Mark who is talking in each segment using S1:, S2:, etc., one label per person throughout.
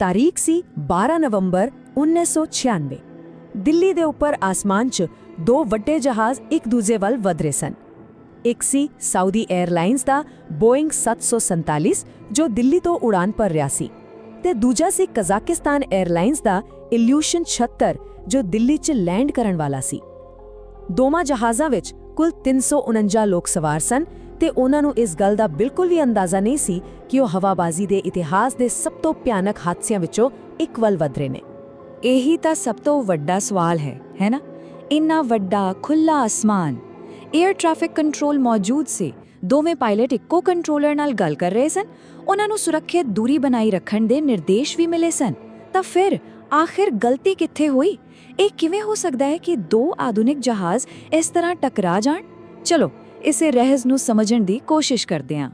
S1: ਤਾਰੀਖ ਸੀ 12 ਨਵੰਬਰ 1996। ਦਿੱਲੀ ਦੇ ਉੱਪਰ ਆਸਮਾਨ 'ਚ ਦੋ ਵੱਡੇ ਜਹਾਜ਼ ਇੱਕ ਦੂਜੇ ਵੱਲ ਵਧ ਰਹੇ ਸਨ। ਇੱਕ ਸੀ ਸਾਊਦੀ 에ਅਰਲਾਈਨਸ ਦਾ ਬੋਇੰਗ 747 ਜੋ ਦਿੱਲੀ ਤੋਂ ਉਡਾਨ ਭਰ ਰਿਹਾ ਸੀ, ਤੇ ਦੂਜਾ ਸੀ ਕਜ਼ਾਕਿਸਤਾਨ 에ਅਰਲਾਈਨਸ ਦਾ ਇਲਿਊਸ਼ਨ 76 ਜੋ ਦਿੱਲੀ 'ਚ ਲੈਂਡ ਕਰਨ ਵਾਲਾ ਸੀ। ਦੋਵਾਂ ਜਹਾਜ਼ਾਂ ਵਿੱਚ ਕੁੱਲ 349 ਲੋਕ ਸਵਾਰ ਸਨ ਤੇ ਉਹਨਾਂ ਨੂੰ ਇਸ ਗੱਲ ਦਾ ਬਿਲਕੁਲ ਵੀ ਅੰਦਾਜ਼ਾ ਨਹੀਂ ਸੀ ਕਿ ਉਹ ਹਵਾਬਾਜ਼ੀ ਦੇ ਇਤਿਹਾਸ ਦੇ ਸਭ ਤੋਂ ਭਿਆਨਕ ਹਾਦਸਿਆਂ ਵਿੱਚੋਂ ਇੱਕ ਵੱਲ ਵਧ ਰਹੇ ਨੇ।
S2: ਇਹੀ ਤਾਂ ਸਭ ਤੋਂ ਵੱਡਾ ਸਵਾਲ ਹੈ ਨਾ? ਇੰਨਾ ਵੱਡਾ ਖੁੱਲਾ ਆਸਮਾਨ, 에ਅਰ ਟ੍ਰੈਫਿਕ ਕੰਟਰੋਲ ਮੌਜੂਦ ਸੀ, ਦੋਵੇਂ ਪਾਇਲਟ ਇੱਕੋ ਕੰਟਰੋਲਰ ਨਾਲ ਗੱਲ ਕਰ ਰਹੇ ਸਨ, ਉਹਨਾਂ ਨੂੰ ਸੁਰੱਖਿਅਤ ਦੂਰੀ ਬਣਾਈ ਰੱਖਣ ਦੇ ਨਿਰਦੇਸ਼ ਵੀ ਮਿਲੇ ਸਨ। ਤਾਂ ਫਿਰ ਆਖਿਰ ਗਲਤੀ ਕਿੱਥੇ ਹੋਈ? ਇਹ ਕਿਵੇਂ ਹੋ ਸਕਦਾ ਹੈ ਕਿ ਦੋ ਆਧੁਨਿਕ ਜਹਾਜ਼ ਇਸ ਤਰ੍ਹਾਂ ਟਕਰਾ ਜਾਣ? ਚਲੋ ਇਸੇ ਰਹੱਸ ਨੂੰ ਸਮਝਣ ਦੀ ਕੋਸ਼ਿਸ਼ ਕਰਦੇ ਹਾਂ।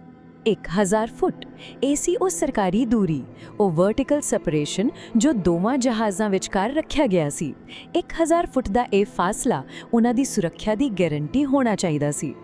S1: 1000 ਫੁੱਟ ਇਹ ਸੀ ਉਹ ਸਰਕਾਰੀ ਦੂਰੀ, ਉਹ ਵਰਟੀਕਲ ਸੈਪਰੇਸ਼ਨ ਜੋ ਦੋਵਾਂ ਜਹਾਜ਼ਾਂ ਵਿਚਕਾਰ ਰੱਖਿਆ ਗਿਆ ਸੀ। 1000 ਫੁੱਟ ਦਾ ਇਹ ਫਾਸਲਾ ਉਹਨਾਂ ਦੀ ਸੁਰੱਖਿਆ ਦੀ ਗਾਰੰਟੀ ਹੋਣਾ ਚਾਹੀਦਾ ਸੀ।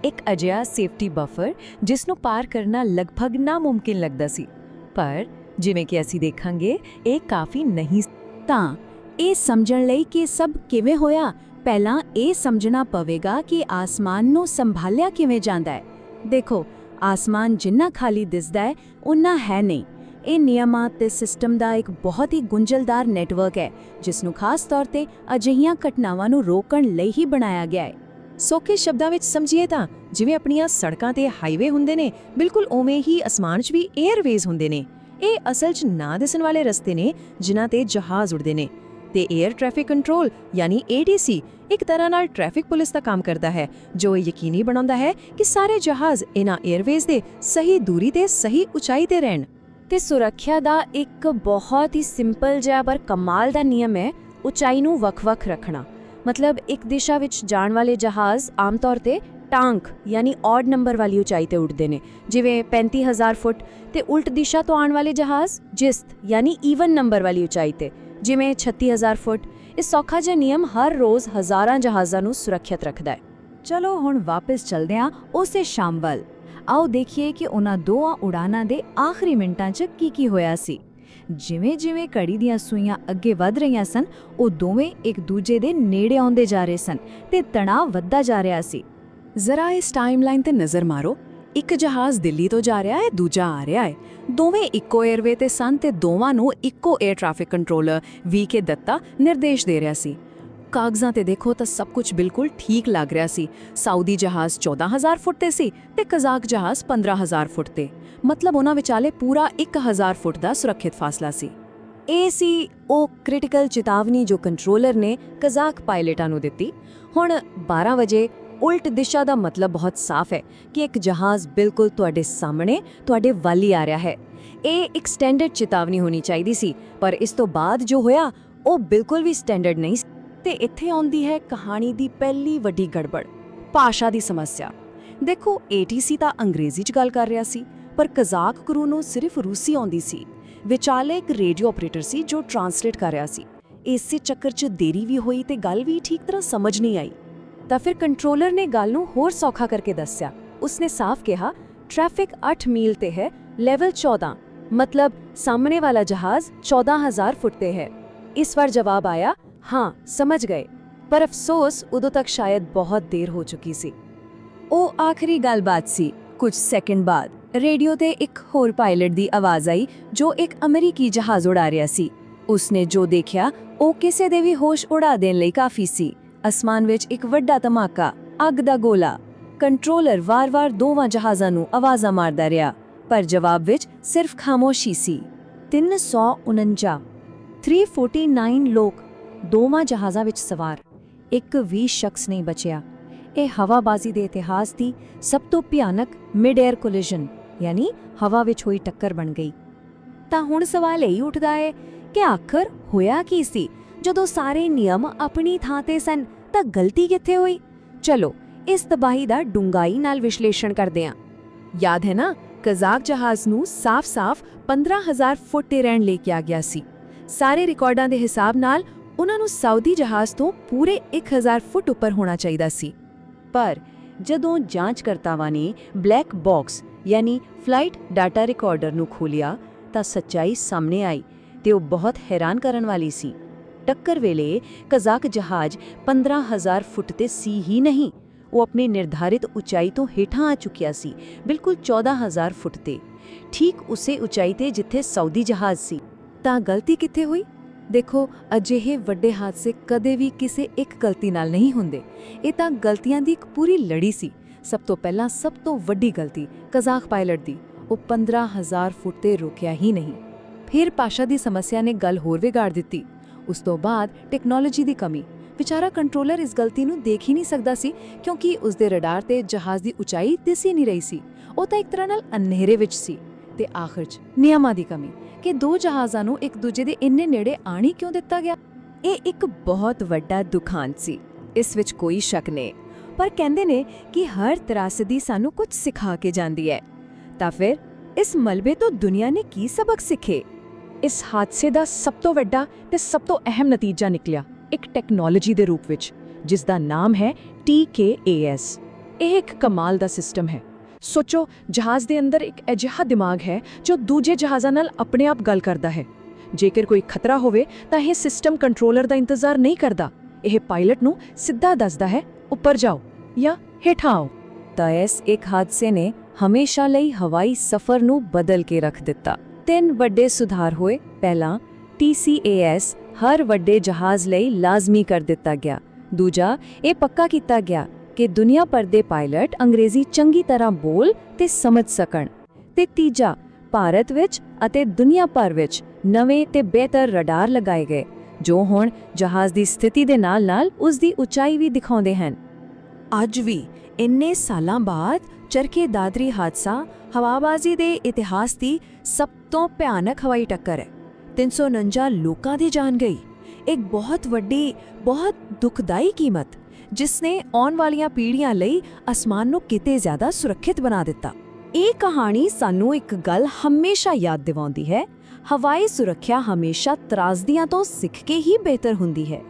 S1: ਇੱਕ ਅਜਿਹਾ ਸੇਫਟੀ ਬਫਰ ਜਿਸ ਨੂੰ ਪਾਰ ਕਰਨਾ ਲਗਭਗ ਨਾਮੁਮਕਿਨ ਲੱਗਦਾ ਸੀ, ਪਰ ਜਿਵੇਂ ਕਿ ਅਸੀਂ ਦੇਖਾਂਗੇ ਇਹ ਕਾਫੀ ਨਹੀਂ।
S2: ਤਾਂ ਇਹ ਸਮਝਣ ਲਈ ਕਿ ਸਭ ਕਿਵੇਂ ਹੋਇਆ, ਪਹਿਲਾਂ ਇਹ ਸਮਝਣਾ ਪਵੇਗਾ ਕਿ ਆਸਮਾਨ ਨੂੰ ਸੰਭਾਲਿਆ ਕਿਵੇਂ ਜਾਂਦਾ ਹੈ। ਦੇਖੋ, ਆਸਮਾਨ ਜਿੰਨਾ ਖਾਲੀ ਦਿਸਦਾ ਹੈ ਉਨਾ ਹੈ ਨਹੀਂ। ਇਹ ਨਿਯਮਾਂ ਤੇ ਸਿਸਟਮ ਦਾ ਇੱਕ ਬਹੁਤ ਹੀ ਗੁੰਝਲਦਾਰ ਨੈਟਵਰਕ ਹੈ ਜਿਸ ਨੂੰ ਖਾਸ ਤੌਰ ਤੇ ਅਜਿਹੀਆਂ ਘਟਨਾਵਾਂ ਨੂੰ ਰੋਕਣ ਲਈ ਹੀ ਬਣਾਇਆ ਗਿਆ ਹੈ।
S1: ਸੌਖੇ ਸ਼ਬਦਾਂ ਵਿੱਚ ਸਮਝੀਏ ਤਾਂ ਜਿਵੇਂ ਆਪਣੀਆਂ ਸੜਕਾਂ ਤੇ ਹਾਈਵੇ ਹੁੰਦੇ ਨੇ, ਬਿਲਕੁਲ ਉਵੇਂ ਹੀ ਅਸਮਾਨ 'ਚ ਵੀ 에ਅਰਵੇਜ਼ ਹੁੰਦੇ ਨੇ। ਇਹ ਅਸਲ 'ਚ ਨਾ ਦਿਸਣ ਵਾਲੇ ਰਸਤੇ ਨੇ ਜਿਨ੍ਹਾਂ ਤੇ ਜਹਾਜ਼ ਉੜਦੇ ਨੇ, ਤੇ 에ਅਰ ਟ੍ਰੈਫਿਕ ਕੰਟਰੋਲ ਯਾਨੀ ATC ਇੱਕ ਤਰ੍ਹਾਂ ਨਾਲ ਟ੍ਰੈਫਿਕ ਪੁਲਿਸ ਦਾ ਕੰਮ ਕਰਦਾ ਹੈ, ਜੋ ਇਹ ਯਕੀਨੀ ਬਣਾਉਂਦਾ ਹੈ ਕਿ ਸਾਰੇ ਜਹਾਜ਼ ਇਹਨਾਂ 에ਅਰਵੇਜ਼ ਦੇ ਸਹੀ ਦੂਰੀ ਤੇ ਸਹੀ ਉਚਾਈ ਤੇ ਰਹਿਣ।
S2: ਤੇ ਸੁਰੱਖਿਆ ਦਾ ਇੱਕ ਬਹੁਤ ਹੀ ਸਿੰਪਲ ਜਿਹਾ ਪਰ ਕਮਾਲ ਦਾ ਨਿਯਮ ਹੈ ਉਚਾਈ ਨੂੰ ਵੱਖ-ਵੱਖ ਰੱਖਣਾ। ਮਤਲਬ ਇੱਕ ਦਿਸ਼ਾ ਵਿੱਚ ਜਾਣ ਵਾਲੇ ਜਹਾਜ਼ ਆਮ ਤੌਰ ਤੇ ਟਾਂਕ ਯਾਨੀ ਔਡ ਨੰਬਰ ਵਾਲੀ ਉਚਾਈ ਤੇ ਉੱਡਦੇ ਨੇ, ਜਿਵੇਂ 35000 ਫੁੱਟ, ਤੇ ਉਲਟ ਦਿਸ਼ਾ ਤੋਂ ਆਉਣ ਵਾਲੇ ਜਹਾਜ਼ ਜਿਸਤ ਯਾਨੀ ਈਵਨ ਨੰਬਰ ਵਾਲੀ ਉਚਾਈ ਤੇ, ਜਿਵੇਂ 36000 ਫੁੱਟ। ਇਹ ਸੌਖਾ ਜਿਹਾ ਨਿਯਮ ਹਰ ਰੋਜ਼ ਹਜ਼ਾਰਾਂ ਜਹਾਜ਼ਾਂ ਨੂੰ ਸੁਰੱਖਿਅਤ ਰੱਖਦਾ ਹੈ। ਚਲੋ ਹੁਣ ਵਾਪਸ ਚਲਦੇ ਹਾਂ ਉਸੇ ਸ਼ਾਮ ਵੱਲ। ਆਓ ਦੇਖੀਏ ਕਿ ਉਹਨਾਂ ਦੋਹਾਂ ਉਡਾਨਾਂ ਦੇ ਆਖਰੀ ਮਿੰਟਾਂ 'ਚ ਕੀ ਹੋਇਆ ਸੀ। ਜਿਵੇਂ-ਜਿਵੇਂ ਘੜੀ ਦੀਆਂ ਸੂਈਆਂ ਅੱਗੇ ਵਧ ਰਹੀਆਂ ਸਨ, ਉਹ ਦੋਵੇਂ ਇੱਕ ਦੂਜੇ ਦੇ ਨੇੜੇ ਆਉਂਦੇ ਜਾ ਰਹੇ ਸਨ ਤੇ ਤਣਾਅ ਵੱਧਦਾ ਜਾ ਰਿਹਾ ਸੀ।
S1: ਜ਼ਰਾ ਇਸ ਟਾਈਮਲਾਈਨ ਤੇ ਨਜ਼ਰ ਮਾਰੋ। ਇੱਕ ਜਹਾਜ਼ ਦਿੱਲੀ ਤੋਂ ਜਾ ਰਿਹਾ ਹੈ, ਦੂਜਾ ਆ ਰਿਹਾ ਹੈ। ਦੋਵੇਂ ਇੱਕੋ 에ਅਰਵੇ ਤੇ ਸਨ ਤੇ ਦੋਵਾਂ ਨੂੰ ਇੱਕੋ air traffic controller VK Datta ਨਿਰਦੇਸ਼ ਦੇ ਰਿਹਾ ਸੀ। ਕਾਗਜ਼ਾਂ ਤੇ ਦੇਖੋ ਤਾਂ ਸਭ ਕੁਝ ਬਿਲਕੁਲ ਠੀਕ ਲੱਗ ਰਿਹਾ ਸੀ। ਸਾਊਦੀ ਜਹਾਜ਼ 14000 ਫੁੱਟ ਤੇ ਸੀ ਤੇ ਕਜ਼ਾਕ ਜਹਾਜ਼ 15000 ਫੁੱਟ ਤੇ, ਮਤਲਬ ਉਹਨਾਂ ਵਿਚਾਲੇ ਪੂਰਾ 1000 ਫੁੱਟ ਦਾ ਸੁਰੱਖਿਅਤ ਫਾਸਲਾ ਸੀ।
S2: ਇਹ ਸੀ ਉਹ ਕ੍ਰਿਟੀਕਲ ਚੇਤਾਵਨੀ ਜੋ ਕੰਟਰੋਲਰ ਨੇ ਕਜ਼ਾਕ ਪਾਇਲਟਾਂ ਨੂੰ ਦਿੱਤੀ। ਹੁਣ 12 ਵਜੇ ਉਲਟ ਦਿਸ਼ਾ ਦਾ ਮਤਲਬ ਬਹੁਤ ਸਾਫ਼ ਹੈ ਕਿ ਇੱਕ ਜਹਾਜ਼ ਬਿਲਕੁਲ ਤੁਹਾਡੇ ਸਾਹਮਣੇ ਤੁਹਾਡੇ ਵੱਲ ਹੀ ਆ ਰਿਹਾ ਹੈ। ਇਹ ਇੱਕ ਸਟੈਂਡਰਡ ਚੇਤਾਵਨੀ ਹੋਣੀ ਚਾਹੀਦੀ ਸੀ, ਪਰ ਇਸ ਤੋਂ ਬਾਅਦ ਜੋ ਹੋਇਆ ਉਹ ਬਿਲਕੁਲ ਵੀ ਸਟੈਂਡਰਡ ਨਹੀਂ ਸੀ। ਤੇ ਇੱਥੇ ਆਉਂਦੀ ਹੈ ਕਹਾਣੀ ਦੀ ਪਹਿਲੀ ਵੱਡੀ ਗੜਬੜ, ਭਾਸ਼ਾ ਦੀ ਸਮੱਸਿਆ। ਦੇਖੋ, ATC ਤਾਂ ਅੰਗਰੇਜ਼ੀ 'ਚ ਗੱਲ ਕਰ ਰਿਹਾ ਸੀ, ਪਰ ਕਜ਼ਾਕ ਕਰੂ ਨੂੰ ਸਿਰਫ ਰੂਸੀ ਆਉਂਦੀ ਸੀ। ਵਿਚਾਲੇ ਇੱਕ ਰੇਡੀਓ ਆਪਰੇਟਰ ਸੀ ਜੋ ਟਰਾਂਸਲੇਟ ਕਰ ਰਿਹਾ ਸੀ। ਇਸੇ ਚੱਕਰ 'ਚ ਦੇਰੀ ਵੀ ਹੋਈ ਤੇ ਗੱਲ ਵੀ ਠੀਕ ਤਰ੍ਹਾਂ ਸਮਝ ਨਹੀਂ ਆਈ। ਤਾਂ ਫਿਰ ਕੰਟਰੋਲਰ ਨੇ ਗੱਲ ਨੂੰ ਹੋਰ ਸੌਖਾ ਕਰਕੇ ਦੱਸਿਆ। ਉਸਨੇ ਸਾਫ਼ ਕਿਹਾ, ਟ੍ਰੈਫਿਕ 8 ਮੀਲ ਤੇ ਹੈ, ਲੈਵਲ 14, ਮਤਲਬ ਸਾਹਮਣੇ ਵਾਲਾ ਜਹਾਜ਼ 14000 ਫੁੱਟ ਤੇ ਹੈ। ਇਸ ਵਾਰ ਜਵਾਬ ਆਇਆ, ਹਾਂ ਸਮਝ ਗਏ, ਪਰ ਅਫਸੋਸ ਉਦੋਂ ਤੱਕ ਸ਼ਾਇਦ ਬਹੁਤ ਦੇਰ ਹੋ ਚੁੱਕੀ ਸੀ। ਉਹ ਆਖਰੀ ਗੱਲਬਾਤ ਸੀ। ਕੁਝ ਸੈਕਿੰਡ ਬਾਅਦ ਰੇਡੀਓ ਤੇ ਇੱਕ ਹੋਰ ਪਾਇਲਟ ਦੀ ਆਵਾਜ਼ ਆਈ ਜੋ ਇੱਕ ਅਮਰੀਕੀ ਜਹਾਜ਼ ਉਡਾ ਰਿਹਾ ਸੀ। ਉਸਨੇ ਜੋ ਦੇਖਿਆ ਉਹ ਕਿਸੇ ਦੇ ਵੀ ਹੋਸ਼ ਉਡਾ ਦੇਣ ਲਈ ਕਾਫੀ ਸੀ। ਅਸਮਾਨ ਵਿੱਚ ਇੱਕ ਵੱਡਾ ਧਮਾਕਾ, ਅੱਗ ਦਾ ਗੋਲਾ। ਕੰਟਰੋਲਰ ਵਾਰ-ਵਾਰ ਦੋਵਾਂ ਜਹਾਜ਼ਾਂ ਨੂੰ ਆਵਾਜ਼ਾਂ ਮਾਰਦਾ ਰਿਹਾ, ਪਰ ਜਵਾਬ ਵਿੱਚ ਸਿਰਫ ਖਾਮੋਸ਼ੀ ਸੀ। 349 349 ਲੋਕ ਦੋਵਾਂ ਜਹਾਜ਼ਾਂ ਵਿੱਚ ਸਵਾਰ, ਇੱਕ ਵੀ ਸ਼ਖਸ ਨਹੀਂ ਬਚਿਆ। ਇਹ ਹਵਾਬਾਜ਼ੀ ਦੇ ਇਤਿਹਾਸ ਦੀ ਸਭ ਤੋਂ ਭਿਆਨਕ ਮਿਡ 에ਅਰ ਕੋਲੀਜਨ ਯਾਨੀ ਹਵਾ ਵਿੱਚ ਹੋਈ ਟੱਕਰ ਬਣ ਗਈ। ਤਾਂ ਹੁਣ ਸਵਾਲ ਇਹ ਉੱਠਦਾ ਹੈ ਕਿ ਆਖਰ ਹੋਇਆ ਕੀ ਸੀ? ਜਦੋਂ ਸਾਰੇ ਨਿਯਮ ਆਪਣੀ ਥਾਂ ਤੇ ਸਨ ਤਾਂ ਗਲਤੀ ਕਿੱਥੇ ਹੋਈ? ਚਲੋ ਇਸ ਤਬਾਹੀ ਦਾ ਡੂੰਘਾਈ ਨਾਲ ਵਿਸ਼ਲੇਸ਼ਣ ਕਰਦੇ ਹਾਂ। ਯਾਦ ਹੈ ਨਾ, ਕਜ਼ਾਕ ਜਹਾਜ਼ ਨੂੰ ਸਾਫ਼-ਸਾਫ਼ 15000 ਫੁੱਟ ਤੇ ਰਹਿਣ ਲੈ ਕੇ ਆ ਗਿਆ ਸੀ। ਸਾਰੇ ਰਿਕਾਰਡਾਂ ਦੇ ਹਿਸਾਬ ਨਾਲ ਉਹਨਾਂ ਨੂੰ ਸਾਊਦੀ ਜਹਾਜ਼ ਤੋਂ ਪੂਰੇ 1000 ਫੁੱਟ ਉੱਪਰ ਹੋਣਾ ਚਾਹੀਦਾ ਸੀ। ਪਰ ਜਦੋਂ ਜਾਂਚਕਰਤਾਵਾਂ ਨੇ ਬਲੈਕ ਬਾਕਸ ਯਾਨੀ ਫਲਾਈਟ ਡਾਟਾ ਰਿਕਾਰਡਰ ਨੂੰ ਖੋਲ੍ਹਿਆ ਤਾਂ ਸੱਚਾਈ ਸਾਹਮਣੇ ਆਈ। ਤੇ ਉਹ ਬਹੁਤ ਹੈਰਾਨ ਕਰਨ ਵਾਲੀ ਸੀ। ਟੱਕਰ ਵੇਲੇ ਕਜ਼ਾਕ ਜਹਾਜ਼ 15,000 ਫੁੱਟ ਤੇ ਸੀ ਹੀ ਨਹੀਂ, ਉਹ ਆਪਣੀ ਨਿਰਧਾਰਿਤ ਉਚਾਈ ਤੋਂ ਹੇਠਾਂ ਆ ਚੁੱਕਿਆ ਸੀ, ਬਿਲਕੁਲ 14,000 ਫੁੱਟ ਤੇ, ਠੀਕ ਉਸੇ ਉਚਾਈ ਤੇ ਜਿੱਥੇ ਸਾਊਦੀ ਜਹਾਜ਼ ਸੀ। ਤਾਂ ਗਲਤੀ ਕਿੱਥੇ ਹੋਈ? ਦੇਖੋ, ਅਜਿਹੇ ਵੱਡੇ ਹਾਦਸੇ ਕਦੇ ਵੀ ਕਿਸੇ ਇੱਕ ਗਲਤੀ ਨਾਲ ਨਹੀਂ ਹੁੰਦੇ। ਇਹ ਤਾਂ ਗਲਤੀਆਂ ਦੀ ਇੱਕ ਪੂਰੀ ਲੜੀ ਸੀ। ਸਭ ਤੋਂ ਪਹਿਲਾਂ ਸਭ ਤੋਂ ਵੱਡੀ ਗਲਤੀ ਕਜ਼ਾਕ ਪਾਇਲਟ ਦੀ, ਉਹ 15,000 ਫੁੱਟ ਤੇ ਰੁਕਿਆ ਹੀ ਨਹੀਂ। ਫਿਰ ਪਾਸ਼ਾ ਦੀ ਸਮੱਸਿਆ ਨੇ ਗੱਲ ਹੋਰ ਵਿਗਾੜ ਦਿੱਤੀ। ਉਸ ਤੋਂ ਬਾਅਦ ਟੈਕਨੋਲੋਜੀ ਦੀ ਕਮੀ। ਵਿਚਾਰਾ ਕੰਟਰੋਲਰ ਇਸ ਗਲਤੀ ਨੂੰ ਦੇਖ ਹੀ ਨਹੀਂ ਸਕਦਾ ਸੀ, ਕਿਉਂਕਿ ਉਸ ਦੇ ਰਡਾਰ ਤੇ ਜਹਾਜ਼ ਦੀ ਉਚਾਈ ਦਿਸ ਹੀ ਨਹੀਂ ਰਹੀ ਸੀ। ਉਹ ਤਾਂ ਇੱਕ ਤਰ੍ਹਾਂ ਨਾਲ ਅੰਧੇਰੇ ਵਿੱਚ ਸੀ। ਤੇ ਆਖਰ 'ਚ ਨਿਯਮਾਂ ਦੀ ਕਮੀ ਕਿ ਦੋ ਜਹਾਜ਼ਾਂ ਨੂੰ ਇੱਕ ਦੂਜੇ ਦੇ ਇੰਨੇ ਨੇੜੇ ਆਣ ਹੀ ਕਿਉਂ ਦਿੱਤਾ ਗਿਆ। ਇਹ ਇੱਕ ਬਹੁਤ ਵੱਡਾ ਦੁਖਾਂਤ ਸੀ, ਇਸ ਵਿੱਚ ਕੋਈ ਸ਼ੱਕ ਨਹੀਂ। ਪਰ ਕਹਿੰਦੇ ਨੇ ਕਿ ਹਰ ਤਰਾਸਦੀ ਸਾਨੂੰ ਕੁਝ ਸਿਖਾ ਕੇ ਜਾਂਦੀ ਹੈ। ਤਾਂ ਫਿਰ ਇਸ ਮਲਬੇ ਤੋਂ ਦੁਨੀਆ ਨੇ ਕੀ ਸਬਕ ਸਿੱਖੇ?
S1: ਇਸ ਹਾਦਸੇ ਦਾ ਸਭ ਤੋਂ ਵੱਡਾ ਤੇ ਸਭ ਤੋਂ ਅਹਿਮ ਨਤੀਜਾ ਨਿਕਲਿਆ ਇੱਕ ਟੈਕਨੋਲੋਜੀ ਦੇ ਰੂਪ ਵਿੱਚ, ਜਿਸ ਦਾ ਨਾਮ ਹੈ TKAS। ਇਹ ਇੱਕ ਕਮਾਲ ਦਾ ਸਿਸਟਮ ਹੈ। ਸੋਚੋ, ਜਹਾਜ਼ ਦੇ ਅੰਦਰ ਇੱਕ ਅਜਿਹਾ ਦਿਮਾਗ ਹੈ ਜੋ ਦੂਜੇ ਜਹਾਜ਼ਾਂ ਨਾਲ ਆਪਣੇ ਆਪ ਗੱਲ ਕਰਦਾ ਹੈ। ਜੇਕਰ ਕੋਈ ਖਤਰਾ ਹੋਵੇ ਤਾਂ ਇਹ ਸਿਸਟਮ ਕੰਟਰੋਲਰ ਦਾ ਇੰਤਜ਼ਾਰ ਨਹੀਂ ਕਰਦਾ। ਇਹ ਪਾਇਲਟ ਨੂੰ ਸਿੱਧਾ ਦੱਸਦਾ ਹੈ, ਉੱਪਰ ਜਾਓ ਜਾਂ ਹੇਠਾਂ ਆਓ।
S2: ਤਾਂ ਇਸ ਇੱਕ ਹਾਦਸੇ ਨੇ ਹਮੇਸ਼ਾ ਲਈ ਹਵਾਈ ਸਫ਼ਰ ਨੂੰ ਬਦਲ ਕੇ ਰੱਖ ਦਿੱਤਾ। 3 ਵੱਡੇ ਸੁਧਾਰ ਹੋਏ। ਪਹਿਲਾ, TCAS ਹਰ ਵੱਡੇ ਜਹਾਜ਼ ਲਈ ਲਾਜ਼ਮੀ ਕਰ ਦਿੱਤਾ ਗਿਆ। ਦੂਜਾ, ਇਹ ਪੱਕਾ ਕੀਤਾ ਗਿਆ ਕਿ ਦੁਨੀਆ ਭਰ ਦੇ ਪਾਇਲਟ ਅੰਗਰੇਜ਼ੀ ਚੰਗੀ ਤਰ੍ਹਾਂ ਬੋਲ ਤੇ ਸਮਝ ਸਕਣ। ਤੇ ਤੀਜਾ, ਭਾਰਤ ਵਿੱਚ ਅਤੇ ਦੁਨੀਆ ਭਰ ਵਿੱਚ ਨਵੇਂ ਤੇ ਬਿਹਤਰ ਰਡਾਰ ਲਗਾਏ ਗਏ, ਜੋ ਹੁਣ ਜਹਾਜ਼ ਦੀ ਸਥਿਤੀ ਦੇ ਨਾਲ-ਨਾਲ ਉਸ ਦੀ ਉਚਾਈ ਵੀ ਦਿਖਾਉਂਦੇ ਹਨ। ਅੱਜ ਵੀ ਇੰਨੇ ਸਾਲਾਂ ਬਾਅਦ ਚਰਖੇ ਦਾਦਰੀ ਹਾਦਸਾ ਹਵਾਬਾਜ਼ੀ ਦੇ ਇਤਿਹਾਸ ਦੀ ਸਭ ਤੋਂ ਭਿਆਨਕ ਹਵਾਈ ਟੱਕਰ ਹੈ। 349 ਲੋਕਾਂ ਦੀ ਜਾਨ ਗਈ। ਇੱਕ ਬਹੁਤ ਵੱਡੀ, ਬਹੁਤ ਦੁਖਦਾਈ ਕੀਮਤ, ਜਿਸ ਨੇ ਆਉਣ ਵਾਲੀਆਂ ਪੀੜ੍ਹੀਆਂ ਲਈ ਅਸਮਾਨ ਨੂੰ ਕਿਤੇ ਜ਼ਿਆਦਾ ਸੁਰੱਖਿਅਤ ਬਣਾ ਦਿੱਤਾ। ਇਹ ਕਹਾਣੀ ਸਾਨੂੰ ਇੱਕ ਗੱਲ ਹਮੇਸ਼ਾ ਯਾਦ ਦਿਵਾਉਂਦੀ ਹੈ, ਹਵਾਈ ਸੁਰੱਖਿਆ ਹਮੇਸ਼ਾ ਤਰਾਜ਼ਦੀਆਂ ਤੋਂ ਸਿੱਖ ਕੇ ਹੀ ਬਿਹਤਰ ਹੁੰਦੀ ਹੈ।